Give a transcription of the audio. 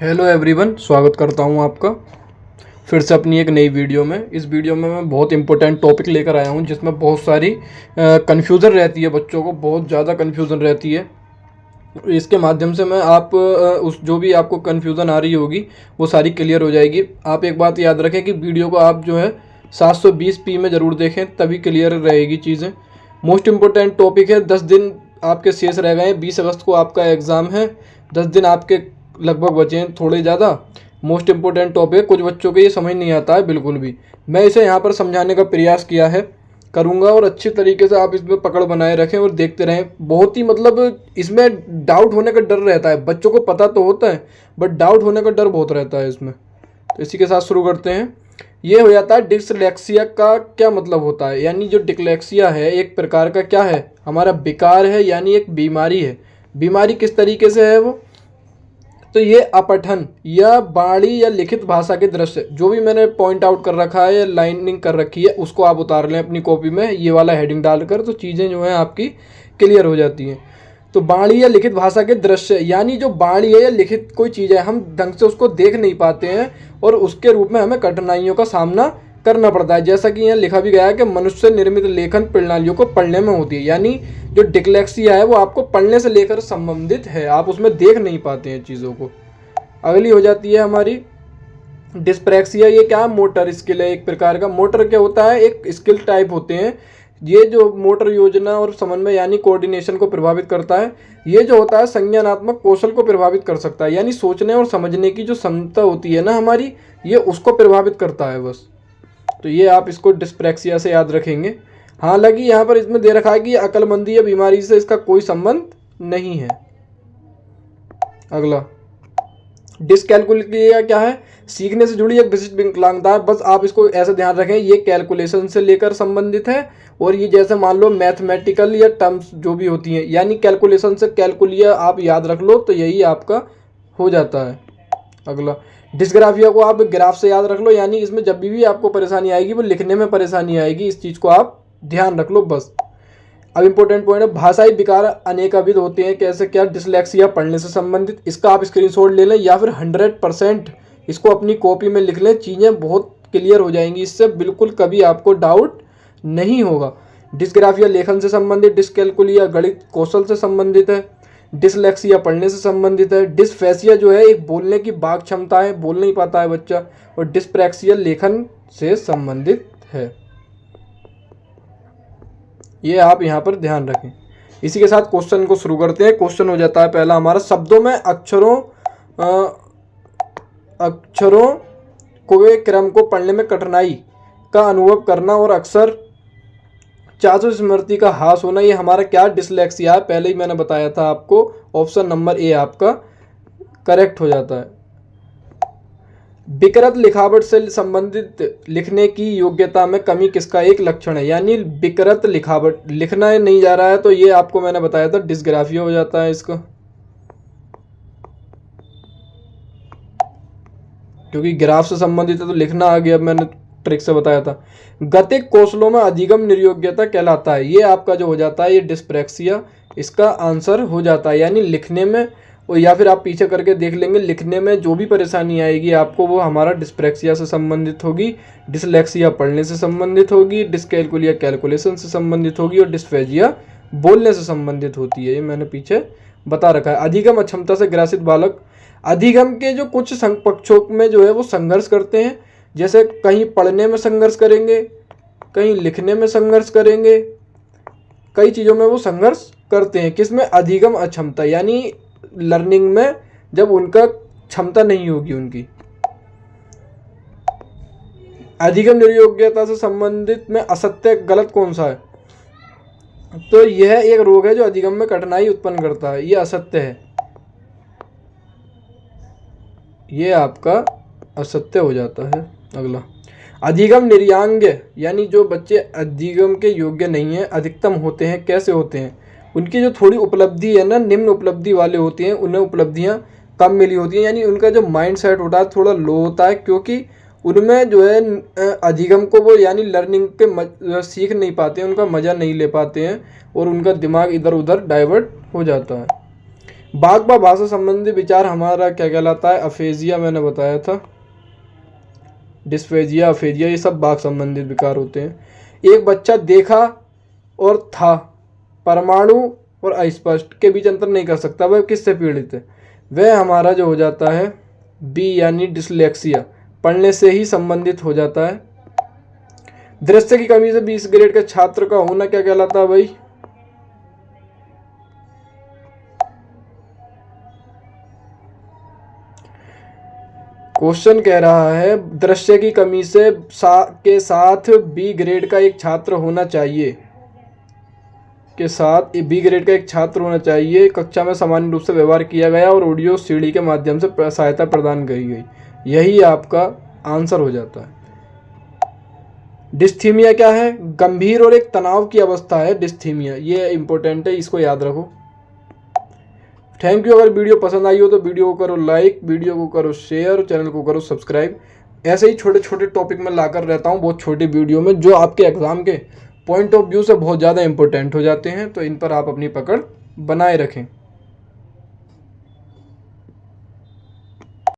Hello everyone, स्वागत करता हूं आपका फिर से अपनी एक नई वीडियो में। इस वीडियो में मैं बहुत इंपॉर्टेंट टॉपिक लेकर आया हूं जिसमें बहुत सारी कन्फ्यूज़न रहती है, बच्चों को बहुत ज़्यादा कन्फ्यूज़न रहती है। इसके माध्यम से मैं उस जो भी आपको कन्फ्यूज़न आ रही होगी वो सारी क्लियर हो जाएगी। आप एक बात याद रखें कि वीडियो को आप जो है 720p में ज़रूर देखें, तभी क्लियर रहेगी चीज़ें। मोस्ट इम्पोर्टेंट टॉपिक है। 10 दिन आपके शेष रह गए हैं। 20 अगस्त को आपका एग्ज़ाम है। 10 दिन आपके लगभग बचे हैं, थोड़े ज़्यादा। मोस्ट इम्पोर्टेंट टॉपिक, कुछ बच्चों को ये समझ नहीं आता है बिल्कुल भी। मैं इसे यहाँ पर समझाने का प्रयास किया है, करूँगा, और अच्छी तरीके से आप इसमें पकड़ बनाए रखें और देखते रहें। बहुत ही इसमें डाउट होने का डर रहता है, बच्चों को पता तो होता है बट डाउट होने का डर बहुत रहता है इसमें। तो इसी के साथ शुरू करते हैं। ये हो जाता है डिसलेक्सिया का क्या मतलब होता है। यानी जो डिसलेक्सिया है एक प्रकार का क्या है, हमारा विकार है, यानी एक बीमारी है। बीमारी किस तरीके से है वो, तो ये अपठन या बाणी या लिखित भाषा के दृश्य, जो भी मैंने पॉइंट आउट कर रखा है या लाइनिंग कर रखी है, उसको आप उतार लें अपनी कॉपी में ये वाला हेडिंग डालकर, तो चीज़ें जो हैं आपकी क्लियर हो जाती हैं। तो बाणी या लिखित भाषा के दृश्य, यानी जो बाणी है या लिखित कोई चीज़ है, हम ढंग से उसको देख नहीं पाते हैं और उसके रूप में हमें कठिनाइयों का सामना करना पड़ता है। जैसा कि यहाँ लिखा भी गया है कि मनुष्य निर्मित लेखन प्रणालियों को पढ़ने में होती है। यानी जो डिसलेक्सिया है वो आपको पढ़ने से लेकर संबंधित है, आप उसमें देख नहीं पाते हैं चीज़ों को। अगली हो जाती है हमारी डिस्प्रैक्सिया। ये क्या है, मोटर स्किल है एक प्रकार का। मोटर क्या होता है, एक स्किल टाइप होते हैं। ये जो मोटर योजना और समन्वय यानी कोऑर्डिनेशन को प्रभावित करता है। ये जो होता है संज्ञानात्मक कौशल को प्रभावित कर सकता है, यानी सोचने और समझने की जो क्षमता होती है ना हमारी, ये उसको प्रभावित करता है बस। तो ये आप इसको डिस्प्रैक्सिया से याद रखेंगे। हालांकि यहाँ पर इसमें दे रखा है कि अक्लमंदी या बीमारी से इसका कोई संबंध नहीं है। अगला डिसकैलकुलिया क्या है, सीखने से जुड़ी एक विशिष्ट विकलांगता है। बस आप इसको ऐसे ध्यान रखें, ये कैलकुलेशन से लेकर संबंधित है। और ये जैसे मान लो मैथमेटिकल या टर्म्स जो भी होती हैं, यानी कैलकुलेशन से कैलकुलिया आप याद रख लो तो यही आपका हो जाता है। अगला डिस्ग्राफिया को आप ग्राफ से याद रख लो, यानी इसमें जब भी आपको परेशानी आएगी वो लिखने में परेशानी आएगी, इस चीज़ को आप ध्यान रख लो बस। अब इंपॉर्टेंट पॉइंट है, भाषाई विकार अनेकविध होते हैं। कैसे क्या, डिसलेक्सिया पढ़ने से संबंधित। इसका आप स्क्रीनशॉट ले लें या फिर 100% इसको अपनी कॉपी में लिख लें, चीज़ें बहुत क्लियर हो जाएंगी। इससे बिल्कुल कभी आपको डाउट नहीं होगा। डिस्ग्राफिया लेखन से संबंधित, डिसकैलकुलिया गणित कौशल से संबंधित है, डिसलेक्सिया पढ़ने से संबंधित है, डिसफेसिया जो है एक बोलने की वाक क्षमता है, बोल नहीं पाता है बच्चा, और डिस्प्रैक्सिया लेखन से संबंधित है। ये आप यहाँ पर ध्यान रखें। इसी के साथ क्वेश्चन को शुरू करते हैं। क्वेश्चन हो जाता है पहला हमारा, शब्दों में अक्षरों के क्रम को पढ़ने में कठिनाई का अनुभव करना और अक्सर चाशु स्मृति का ह्रास होना, ये हमारा क्या डिसलेक्सिया है। पहले ही मैंने बताया था आपको, ऑप्शन नंबर ए आपका करेक्ट हो जाता है। विकृत लिखावट से संबंधित लिखने की योग्यता में कमी किसका एक लक्षण है, यानी विकृत लिखावट, लिखना नहीं जा रहा है, तो ये आपको मैंने बताया था डिस्ग्राफिया हो जाता है इसका, क्योंकि ग्राफ से संबंधित है तो लिखना आ गया, मैंने ट्रिक से बताया था। गतिक कौशलों में अधिगम निर्योग्यता कहलाता है, ये आपका जो हो जाता है ये डिस्प्रैक्सिया इसका आंसर हो जाता है। यानी लिखने में, और या फिर आप पीछे करके देख लेंगे, लिखने में जो भी परेशानी आएगी आपको वो हमारा डिस्प्रैक्सिया से संबंधित होगी, डिसलेक्सिया पढ़ने से संबंधित होगी, डिसकैलकुलिया कैलकुलेशन से संबंधित होगी, और डिस्फेजिया बोलने से संबंधित होती है। ये मैंने पीछे बता रखा है। अधिगम अक्षमता से ग्रसित बालक, अधिगम के जो कुछ पक्षों में जो है वो संघर्ष करते हैं। जैसे कहीं पढ़ने में संघर्ष करेंगे, कहीं लिखने में संघर्ष करेंगे, कई चीज़ों में वो संघर्ष करते हैं। किसमें, अधिगम अक्षमता, यानी लर्निंग में जब उनका क्षमता नहीं होगी उनकी। अधिगम निर्योग्यता से संबंधित में असत्य गलत कौन सा है, तो यह एक रोग है जो अधिगम में कठिनाई उत्पन्न करता है, यह असत्य है, ये आपका असत्य हो जाता है। अगला अधिगम निर्यांग्य, यानी जो बच्चे अधिगम के योग्य नहीं है, अधिकतम होते हैं। कैसे होते हैं, उनकी जो थोड़ी उपलब्धि है ना, निम्न उपलब्धि वाले होते हैं, उन्हें उपलब्धियां कम मिली होती हैं, यानी उनका जो माइंड सेट होता है थोड़ा लो होता है, क्योंकि उनमें जो है अधिगम को वो यानी लर्निंग के सीख नहीं पाते हैं, उनका मज़ा नहीं ले पाते हैं और उनका दिमाग इधर उधर डाइवर्ट हो जाता है। वाक् व भाषा संबंधी विचार हमारा क्या कहलाता है? अफेजिया मैंने बताया था। डिस्फेजिया, अफेजिया, ये सब वाक् संबंधित विकार होते हैं। एक बच्चा देखा और था, परमाणु और अस्पष्ट के बीच अंतर नहीं कर सकता, वह किससे पीड़ित है? वह हमारा जो हो जाता है बी यानी डिसलेक्सिया, पढ़ने से ही संबंधित हो जाता है। दृश्य की कमी से 20 ग्रेड के छात्र का होना क्या कहलाता है भाई? क्वेश्चन कह रहा है दृश्य की कमी से के साथ बी ग्रेड का एक छात्र होना चाहिए, के साथ बी ग्रेड का एक छात्र होना चाहिए। कक्षा में सामान्य रूप से व्यवहार किया गया और ऑडियो सीडी के माध्यम से सहायता प्रदान की गई, यही आपका आंसर हो जाता है। डिस्थीमिया क्या है? गंभीर और एक तनाव की अवस्था है डिस्थीमिया, ये इंपॉर्टेंट है, इसको याद रखो। Thank you. अगर वीडियो पसंद आई हो तो वीडियो को करो लाइक, वीडियो को करो शेयर, चैनल को करो सब्सक्राइब। ऐसे ही छोटे छोटे टॉपिक में लाकर रहता हूँ बहुत छोटी वीडियो में, जो आपके एग्जाम के पॉइंट ऑफ व्यू से बहुत ज़्यादा इंपॉर्टेंट हो जाते हैं, तो इन पर आप अपनी पकड़ बनाए रखें।